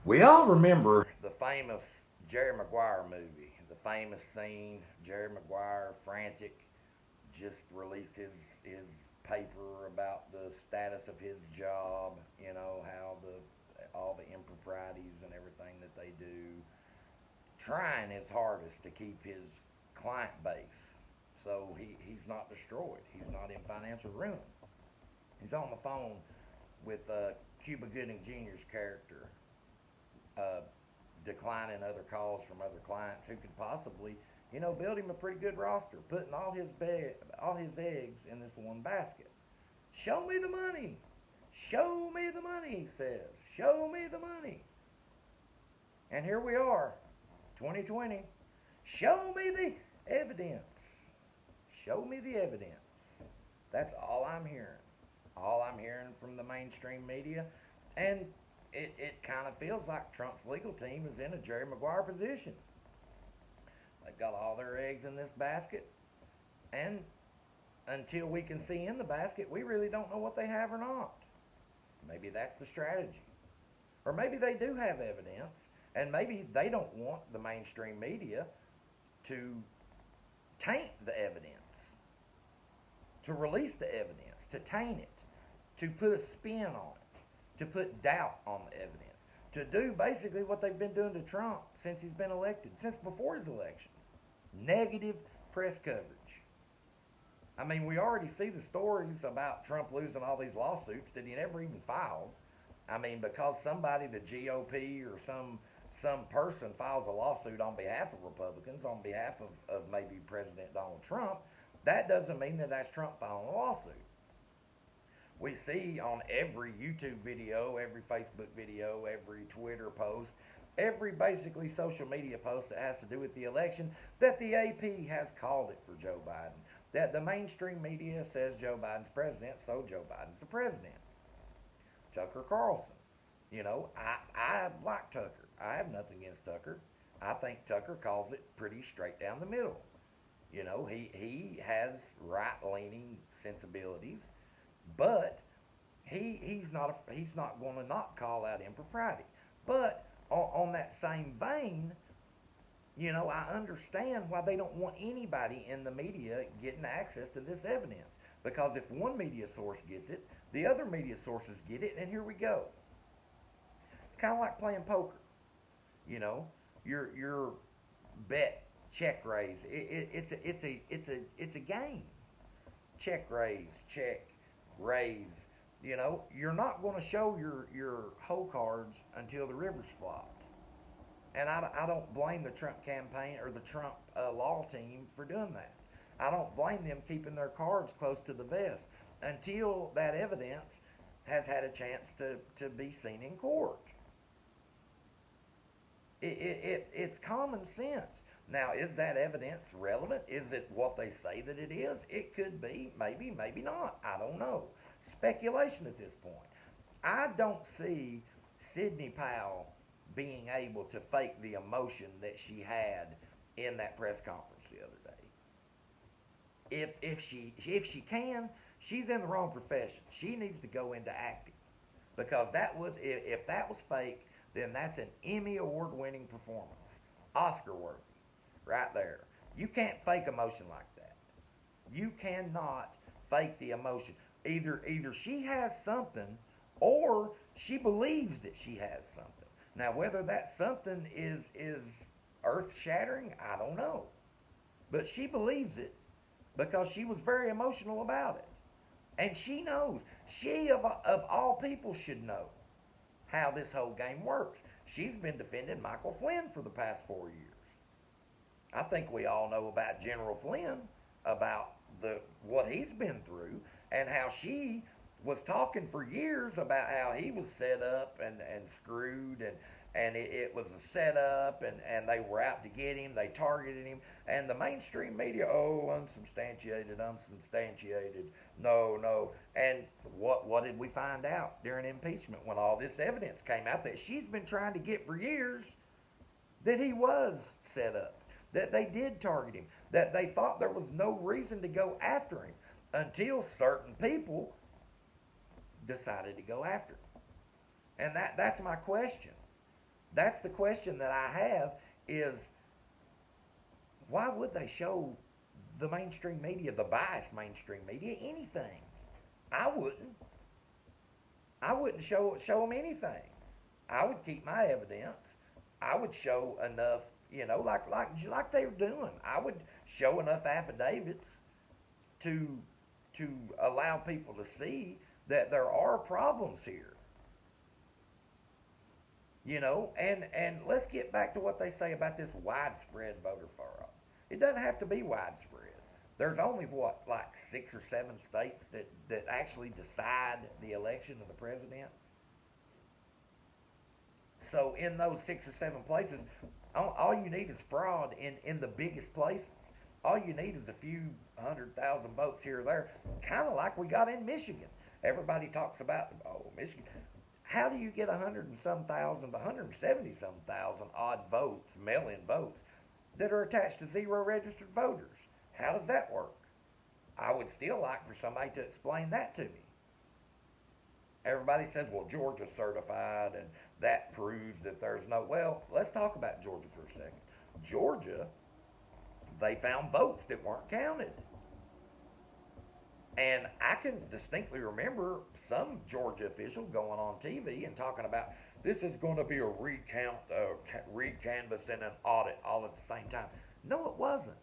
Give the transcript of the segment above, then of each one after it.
We all remember the famous Jerry Maguire movie, the famous scene. Jerry Maguire, frantic, just released his paper about the status of his job. You know how the all the improprieties and everything that they do, trying his hardest to keep his client base so he's not destroyed. He's not in financial ruin. He's on the phone with Cuba Gooding Jr.'s character, uh, declining other calls from other clients who could possibly, build him a pretty good roster, putting all his eggs in this one basket. Show me the money. Show me the money, he says. Show me the money. And here we are, 2020. Show me the evidence. Show me the evidence. That's all I'm hearing. All I'm hearing from the mainstream media. And it kind of feels like Trump's legal team is in a Jerry Maguire position. They've got all their eggs in this basket. And until we can see in the basket, we really don't know what they have or not. Maybe that's the strategy. Or maybe they do have evidence, and maybe they don't want the mainstream media to taint the evidence, to release the evidence, to taint it, to put a spin on it, to put doubt on the evidence, to do basically what they've been doing to Trump since he's been elected, since before his election. Negative press coverage. I mean, we already see the stories about Trump losing all these lawsuits that he never even filed. I mean, because somebody, the GOP or some person files a lawsuit on behalf of Republicans, on behalf of maybe President Donald Trump, that doesn't mean that that's Trump filing a lawsuit. We see on every YouTube video, every Facebook video, every Twitter post, every basically social media post that has to do with the election, that the AP has called it for Joe Biden. That the mainstream media says Joe Biden's president, so Joe Biden's the president. Tucker Carlson. I like Tucker. I have nothing against Tucker. I think Tucker calls it pretty straight down the middle. He has right-leaning sensibilities, but he's not going to not call out impropriety. But on that same vein, I understand why they don't want anybody in the media getting access to this evidence. Because if one media source gets it, the other media sources get it, and here we go. It's kind of like playing poker. Your bet check raise. It's a game. Check raise, check raise. You're not going to show your hole cards until the river's flopped. And I don't blame the Trump campaign or the Trump law team for doing that. I don't blame them keeping their cards close to the vest until that evidence has had a chance to be seen in court. It's common sense. Now, is that evidence relevant? Is it what they say that it is? It could be, maybe, maybe not. I don't know. Speculation at this point. I don't see Sidney Powell being able to fake the emotion that she had in that press conference the other day. If she can, she's in the wrong profession. She needs to go into acting, because if that was fake, then that's an Emmy award winning performance, Oscar worthy, right there. You can't fake emotion like that. You cannot fake the emotion. Either she has something, or she believes that she has something. Now, whether that something is earth-shattering, I don't know. But she believes it because she was very emotional about it. And she knows. She, of all people, should know how this whole game works. She's been defending Michael Flynn for the past 4 years. I think we all know about General Flynn, about what he's been through, and how she was talking for years about how he was set up and screwed, and it was a setup, and they were out to get him. They targeted him. And the mainstream media, unsubstantiated. No. And what did we find out during impeachment when all this evidence came out that she's been trying to get for years? That he was set up, that they did target him, that they thought there was no reason to go after him until certain people decided to go after him. And that's my question. That's the question that I have is, why would they show the mainstream media, the biased mainstream media, anything? I wouldn't. I wouldn't show them anything. I would keep my evidence. I would show enough, like they were doing. I would show enough affidavits to allow people to see that there are problems here. And let's get back to what they say about this widespread voter fraud. It doesn't have to be widespread. There's only like 6 or 7 states that actually decide the election of the president. So in those 6 or 7 places, all you need is fraud in the biggest places. All you need is a few 100,000 votes here or there, kind of like we got in Michigan. Everybody talks about, Michigan. How do you get 100 and some thousand, 170 some thousand odd votes, mail-in votes, that are attached to 0 registered voters? How does that work? I would still like for somebody to explain that to me. Everybody says, well, Georgia's certified, and that proves that there's no... Well, let's talk about Georgia for a second. Georgia, they found votes that weren't counted. And I can distinctly remember some Georgia official going on TV and talking about, this is going to be a recount, recanvass, and an audit all at the same time. No, it wasn't.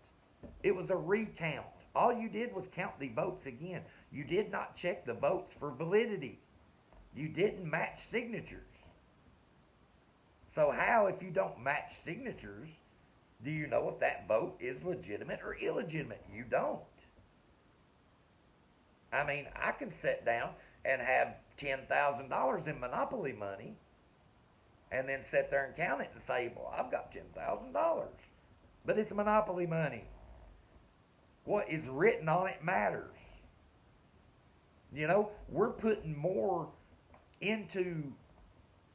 It was a recount. All you did was count the votes again. You did not check the votes for validity. You didn't match signatures. So how, if you don't match signatures, do you know if that vote is legitimate or illegitimate? You don't. I mean, I can sit down and have $10,000 in Monopoly money and then sit there and count it and say, well, I've got $10,000. But it's Monopoly money. What is written on it matters. We're putting more into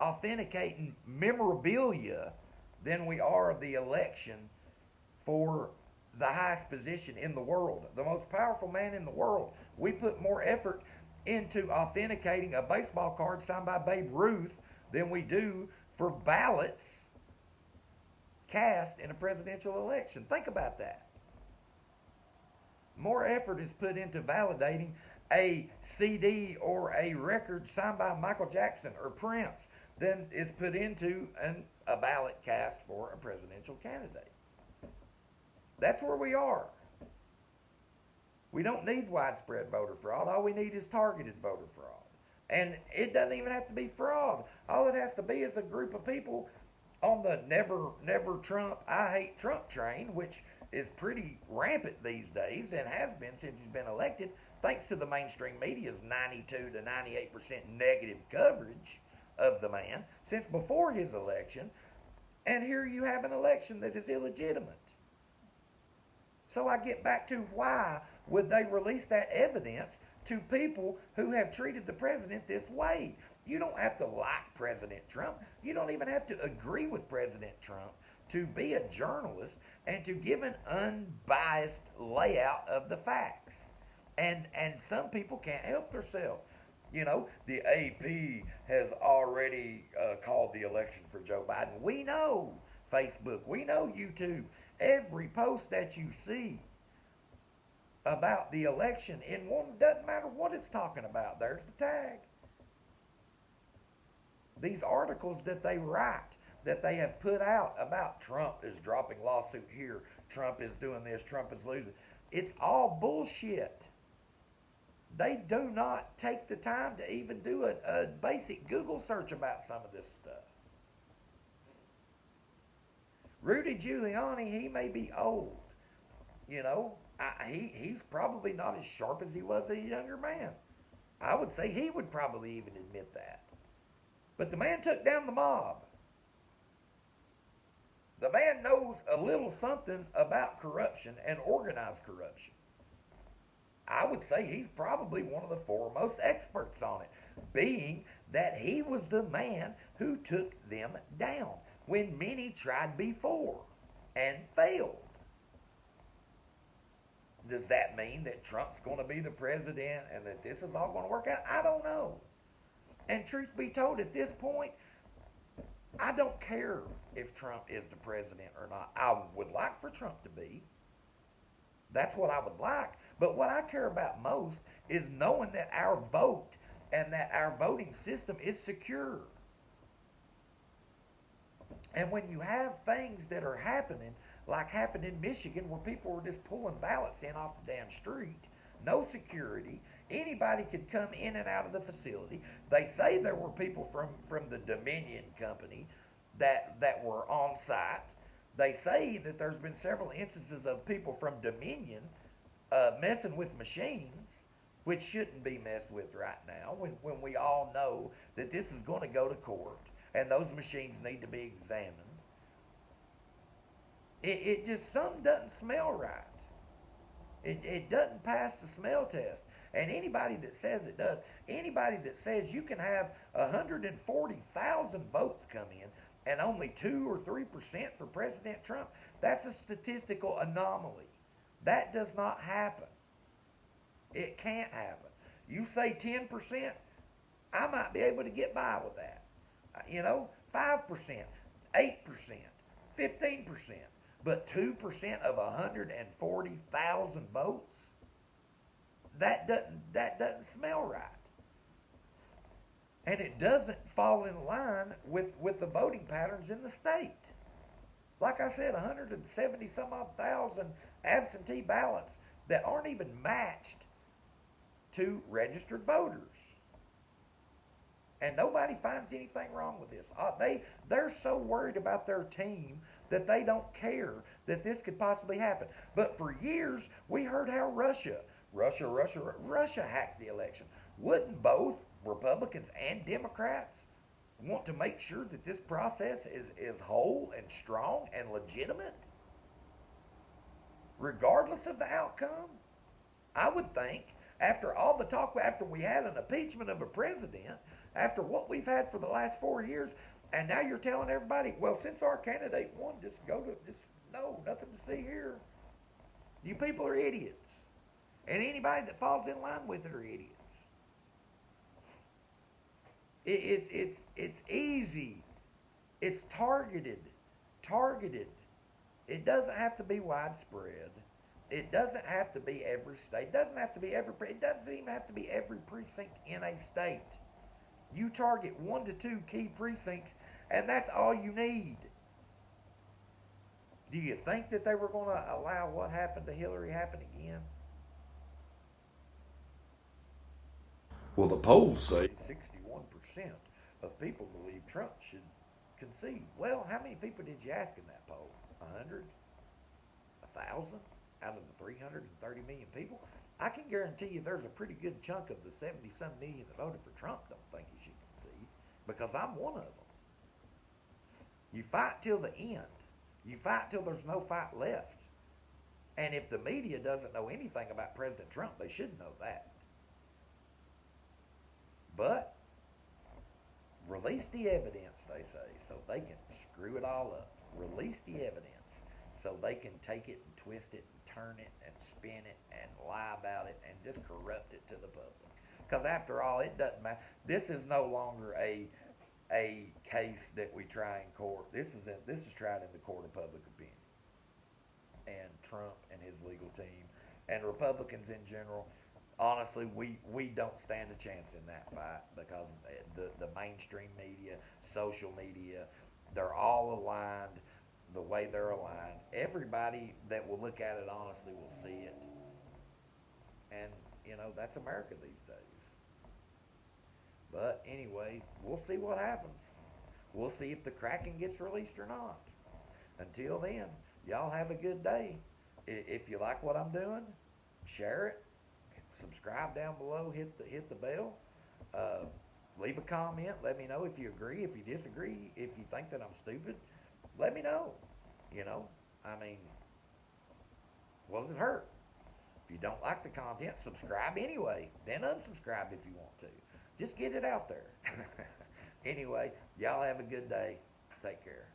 authenticating memorabilia than we are the election for the highest position in the world, the most powerful man in the world. We put more effort into authenticating a baseball card signed by Babe Ruth than we do for ballots cast in a presidential election. Think about that. More effort is put into validating a CD or a record signed by Michael Jackson or Prince than is put into a ballot cast for a presidential candidate. That's where we are. We don't need widespread voter fraud. All we need is targeted voter fraud. And it doesn't even have to be fraud. All it has to be is a group of people on the never Trump, I hate Trump train, which is pretty rampant these days and has been since he's been elected, thanks to the mainstream media's 92 to 98% negative coverage of the man since before his election. And here you have an election that is illegitimate. So I get back to, why would they release that evidence to people who have treated the president this way? You don't have to like President Trump. You don't even have to agree with President Trump to be a journalist and to give an unbiased layout of the facts. And some people can't help themselves. The AP has already called the election for Joe Biden. We know Facebook. We know YouTube. Every post that you see about the election in one, doesn't matter what it's talking about, there's the tag. These articles that they write, that they have put out about Trump is dropping lawsuit here, Trump is doing this, Trump is losing, it's all bullshit. They do not take the time to even do a basic Google search about some of this stuff. Rudy Giuliani, he may be old. He's probably not as sharp as he was as a younger man. I would say he would probably even admit that. But the man took down the mob. The man knows a little something about corruption and organized corruption. I would say he's probably one of the foremost experts on it, being that he was the man who took them down when many tried before and failed. Does that mean that Trump's going to be the president and that this is all going to work out? I don't know. And truth be told, at this point, I don't care if Trump is the president or not. I would like for Trump to be. That's what I would like. But what I care about most is knowing that our vote and that our voting system is secure. And when you have things that are happening, like happened in Michigan, where people were just pulling ballots in off the damn street, no security, anybody could come in and out of the facility. They say there were people from the Dominion company that were on site. They say that there's been several instances of people from Dominion messing with machines, which shouldn't be messed with right now, when we all know that this is going to go to court and those machines need to be examined. It just, something doesn't smell right. It doesn't pass the smell test. And anybody that says it does, anybody that says you can have 140,000 votes come in and only 2 or 3% for President Trump, that's a statistical anomaly. That does not happen. It can't happen. You say 10%, I might be able to get by with that. 5%, 8%, 15%. But 2% of 140,000 votes? That doesn't smell right. And it doesn't fall in line with the voting patterns in the state. Like I said, 170 some odd thousand absentee ballots that aren't even matched to registered voters. And nobody finds anything wrong with this. They're so worried about their team that they don't care that this could possibly happen. But for years, we heard how Russia hacked the election. Wouldn't both Republicans and Democrats want to make sure that this process is whole and strong and legitimate, regardless of the outcome? I would think, after all the talk, after we had an impeachment of a president, after what we've had for the last 4 years, and now you're telling everybody, well, since our candidate won, no, nothing to see here. You people are idiots. And anybody that falls in line with it are idiots. It's easy. It's targeted. It doesn't have to be widespread. It doesn't have to be every state. It doesn't even have to be every precinct in a state. You target 1 to 2 key precincts, and that's all you need. Do you think that they were going to allow what happened to Hillary happen again? Well, the polls say 61% of people believe Trump should concede. Well, how many people did you ask in that poll? 100? 1,000? Out of the 330 million people? I can guarantee you there's a pretty good chunk of the 70-some million that voted for Trump don't think he should concede, because I'm one of them. You fight till the end. You fight till there's no fight left. And if the media doesn't know anything about President Trump, they should know that. But release the evidence, they say, so they can screw it all up. Release the evidence so they can take it and twist it and turn it and spin it and lie about it and just corrupt it to the public. Because after all, it doesn't matter. This is no longer a case that we try in court. This is tried in the court of public opinion. And Trump and his legal team and Republicans in general, honestly, we don't stand a chance in that fight, because the mainstream media, social media, they're all aligned the way they're aligned. Everybody that will look at it honestly will see it. And, that's America these days. But anyway, we'll see what happens. We'll see if the Kraken gets released or not. Until then, y'all have a good day. If you like what I'm doing, share it. Subscribe down below. Hit the bell. Leave a comment. Let me know if you agree, if you disagree, if you think that I'm stupid. Let me know. What does it hurt? If you don't like the content, subscribe anyway. Then unsubscribe if you want to. Just get it out there. Anyway, y'all have a good day. Take care.